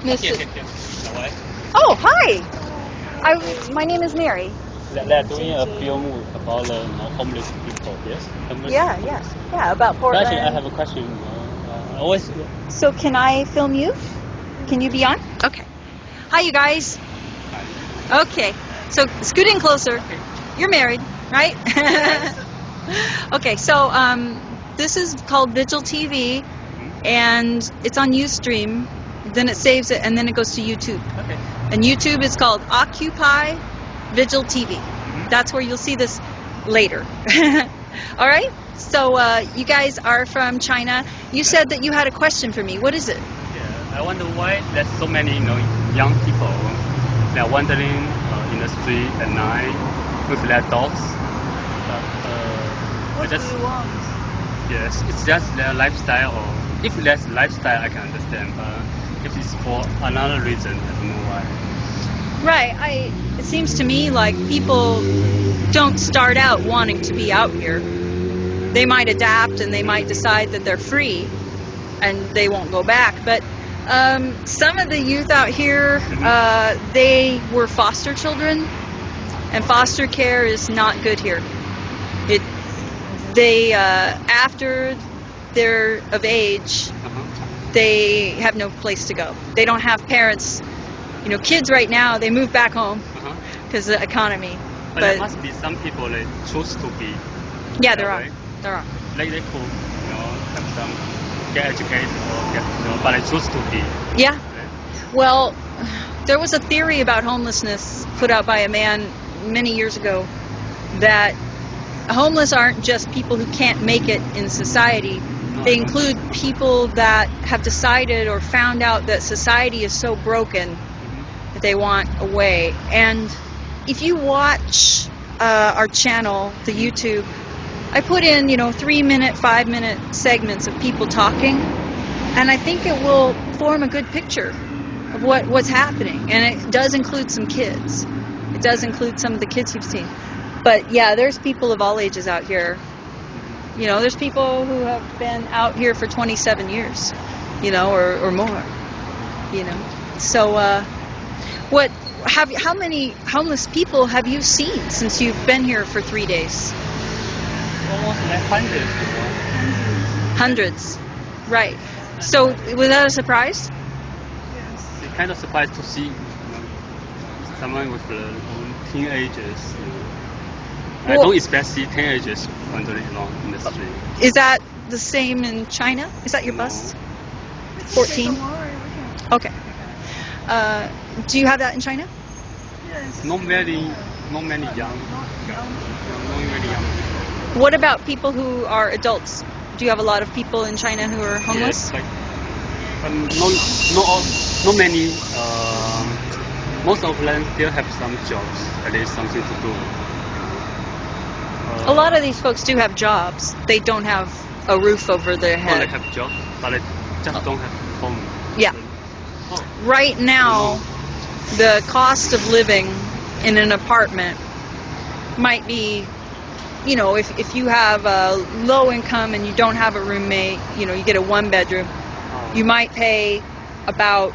Mrs. Here. Oh, hi. My name is Mary. They're doing a film about homeless people, yes? Yeah, about Portland. Actually, I have a question. Always. So can I film you? Can you be on? Okay. Hi, you guys. Okay. So scoot in closer. Okay. You're married, right? Okay. So this is called Vigil TV, and it's on Ustream. Then it saves it, and then it goes to YouTube. Okay. And YouTube is called Occupy Vigil TV. That's where you'll see this later. All right. So you guys are from China. You said that you had a question for me. What is it? Yeah, I wonder why there's so many, young people. They're wandering in the street at night with their dogs. What do you want? Yes, it's just their lifestyle. Or if there's lifestyle, I can understand. If it's for another reason, I don't know why. Right. It seems to me like people don't start out wanting to be out here. They might adapt and they might decide that they're free and they won't go back. But some of the youth out here, they were foster children, and foster care is not good here. After they're of age, they have no place to go. They don't have parents. Kids right now, they move back home because of the economy. But there must be some people that choose to be. Yeah, there are. There are. Like they could, have some get educated or get, but they choose to be. Yeah. Well, there was a theory about homelessness put out by a man many years ago that homeless aren't just people who can't make it in society. They include people that have decided or found out that society is so broken that they want a way. And if you watch our channel, the YouTube, I put in 3-minute, 5-minute segments of people talking, and I think it will form a good picture of what's happening. And it does include some kids. It does include some of the kids you've seen. But yeah, there's people of all ages out here. There's people who have been out here for 27 years, or more, So, how many homeless people have you seen since you've been here for 3 days? Almost like hundreds. Hundreds, right. So, was that a surprise? Yes. It's kind of surprised to see someone with teenagers. I don't expect to see teenagers wandering along in the street. Is that the same in China? Is that your bus? 14? Okay. Do you have that in China? Yes. Not many young. What about people who are adults? Do you have a lot of people in China who are homeless? Yes, not many. Most of them still have some jobs, at least something to do. A lot of these folks do have jobs. They don't have a roof over their head. They have jobs, but they just don't have home. Yeah. Right now, the cost of living in an apartment might be, if you have a low income and you don't have a roommate, you get a 1-bedroom, you might pay about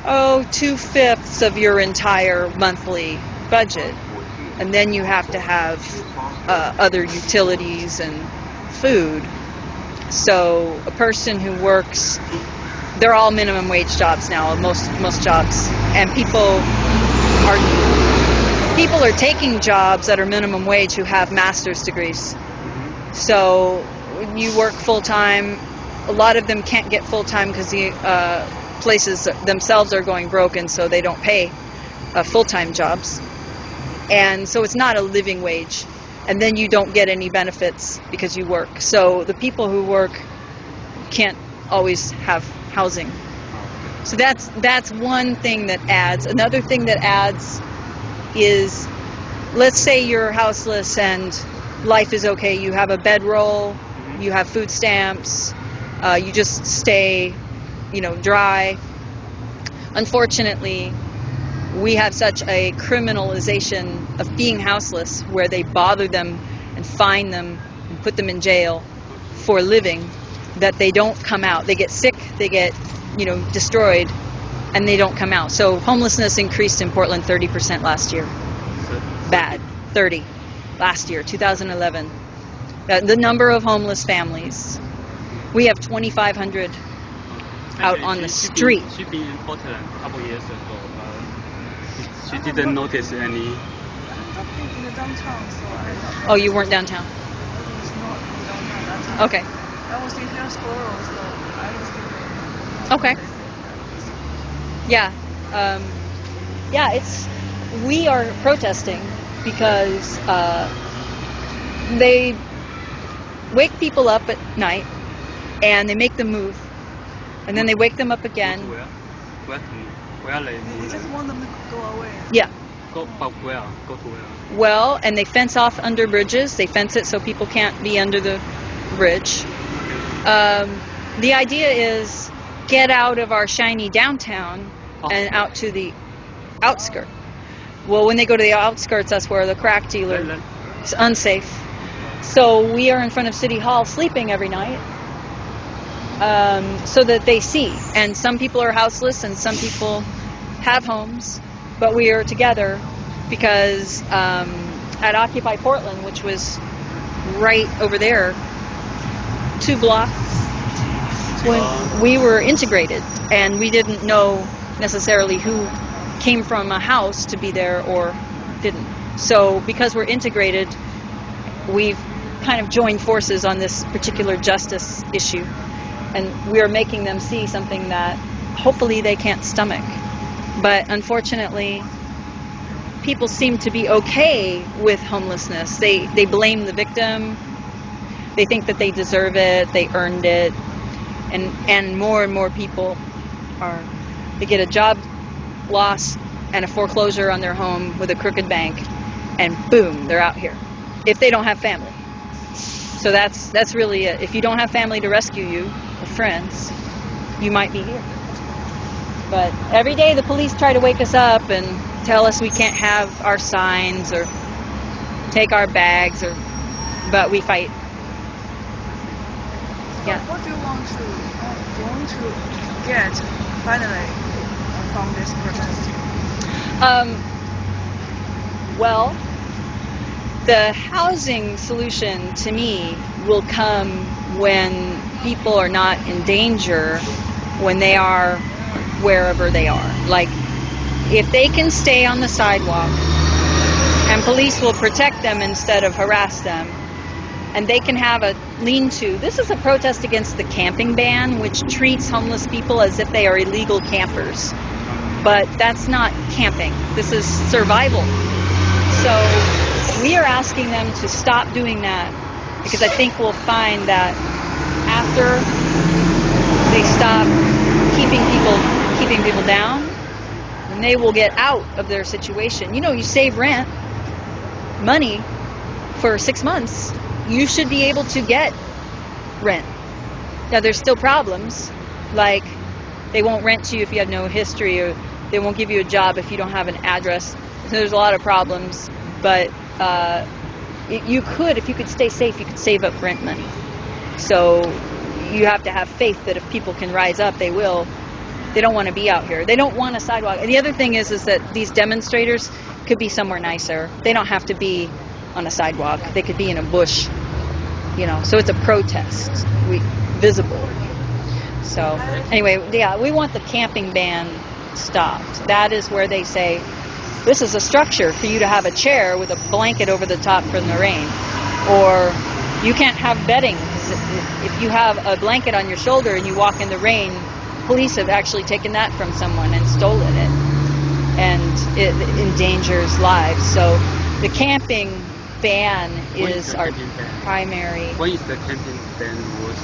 2/5 of your entire monthly budget. And then you have to have other utilities and food. So a person who works, they're all minimum wage jobs now, most jobs, and people are taking jobs that are minimum wage who have master's degrees. So you work full time. A lot of them can't get full time because the places themselves are going broken, so they don't pay full time jobs. And so it's not a living wage. And then you don't get any benefits because you work. So the people who work can't always have housing. So that's one thing that adds. Another thing that adds is, let's say you're houseless and life is okay. You have a bedroll, you have food stamps, you just stay, dry. Unfortunately, we have such a criminalization of being houseless where they bother them and fine them and put them in jail for living that they don't come out. They get sick, they get destroyed, and they don't come out. So homelessness increased in Portland 30% last year. Bad. 30 last year, 2011. The number of homeless families. We have 2,500 out on the street. She been in Portland a couple years ago. She didn't notice any. I've been in the downtown, so I don't know. Oh, you weren't downtown? I was not in downtown. Okay. I was in Hillsborough, so I was thinking. Okay. Yeah. We are protesting because they wake people up at night and they make them move, and then they wake them up again. Where they They just want them to go away. Yeah. But where? Go to where? Well, and they fence off under bridges. They fence it so people can't be under the bridge. The idea is get out of our shiny downtown and out to the outskirts. Well, when they go to the outskirts, that's where the crack dealer is unsafe. So we are in front of City Hall sleeping every night so that they see. And some people are houseless and some people have homes, but we are together because at Occupy Portland, which was right over there, 2 blocks, when we were integrated and we didn't know necessarily who came from a house to be there or didn't. So because we're integrated, we've kind of joined forces on this particular justice issue, and we are making them see something that hopefully they can't stomach. But unfortunately, people seem to be okay with homelessness. They blame the victim. They think that they deserve it, they earned it, and more people they get a job loss and a foreclosure on their home with a crooked bank, and boom, they're out here. If they don't have family. So that's really it. If you don't have family to rescue you, or friends, you might be here. But every day the police try to wake us up and tell us we can't have our signs or take our bags, but we fight. Yeah. What do you want to get finally from this protest? Well, the housing solution to me will come when people are not in danger when they are wherever they are. Like, if they can stay on the sidewalk and police will protect them instead of harass them, and they can have a lean-to. This is a protest against the camping ban, which treats homeless people as if they are illegal campers. But that's not camping. This is survival. So we are asking them to stop doing that, because I think we'll find that after they stop keeping people down, then they will get out of their situation. You save rent money for 6 months. You should be able to get rent. Now, there's still problems, like they won't rent to you if you have no history, or they won't give you a job if you don't have an address. So there's a lot of problems, but if you could stay safe, you could save up rent money. So you have to have faith that if people can rise up, they will. They don't want to be out here. They don't want a sidewalk. And the other thing is that these demonstrators could be somewhere nicer. They don't have to be on a sidewalk. They could be in a bush, so it's a protest, visible. So anyway, yeah, we want the camping ban stopped. That is where they say, this is a structure for you to have a chair with a blanket over the top from the rain. Or you can't have bedding. If you have a blanket on your shoulder and you walk in the rain, police have actually taken that from someone and stolen it. And it endangers lives. So the camping ban is our primary. When is the camping ban was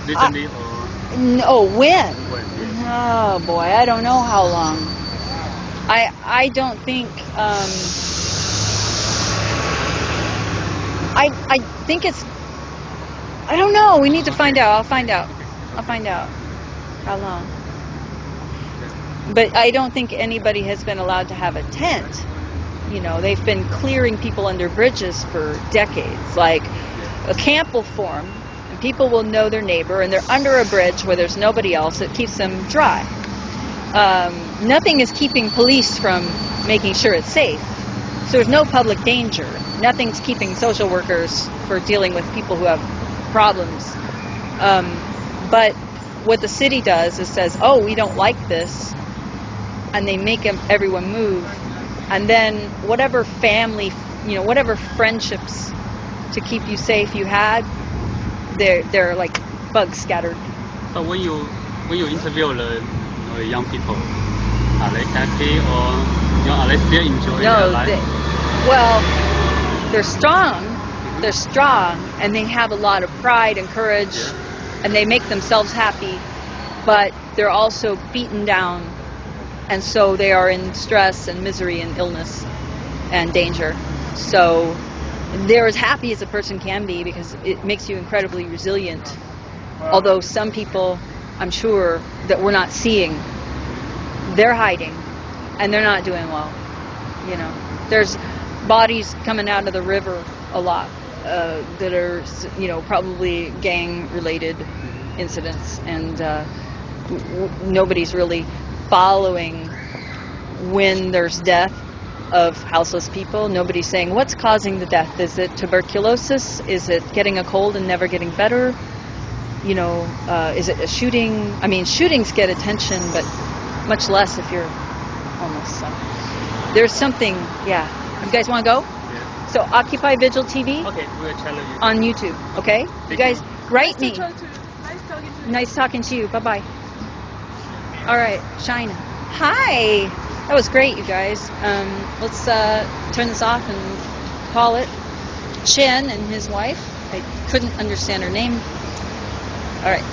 recently or? No, when? When, yes. Oh boy, I don't know how long. I don't think. I think it's. I don't know. We need to find out. I'll find out how long. But I don't think anybody has been allowed to have a tent. They've been clearing people under bridges for decades. Like, a camp will form, and people will know their neighbor, and they're under a bridge where there's nobody else. It keeps them dry. Nothing is keeping police from making sure it's safe. So there's no public danger. Nothing's keeping social workers for dealing with people who have problems. But what the city does is says, oh, we don't like this, and they make everyone move. And then whatever family, whatever friendships to keep you safe you had, they're like bugs scattered. But when you interview the young people, are they happy or are they still enjoying their life? They're strong. They're strong, and they have a lot of pride and courage, and they make themselves happy. But they're also beaten down, and so they are in stress and misery and illness and danger. So they're as happy as a person can be because it makes you incredibly resilient. Although some people, I'm sure, that we're not seeing, they're hiding, and they're not doing well. There's bodies coming out of the river a lot that are, probably gang-related incidents, and nobody's really following when there's death of houseless people. Nobody's saying, what's causing the death? Is it tuberculosis? Is it getting a cold and never getting better? Is it a shooting? I mean, shootings get attention, but much less if you're homeless. So there's something, You guys want to go? Yeah. So Occupy Vigil TV Okay, we'll channel you. on YouTube, okay? You guys, write me. Nice talking to you. Nice talking to you. Bye-bye. All right, China. Hi. That was great, you guys. Let's turn this off and call it. Chen and his wife. I couldn't understand her name. All right.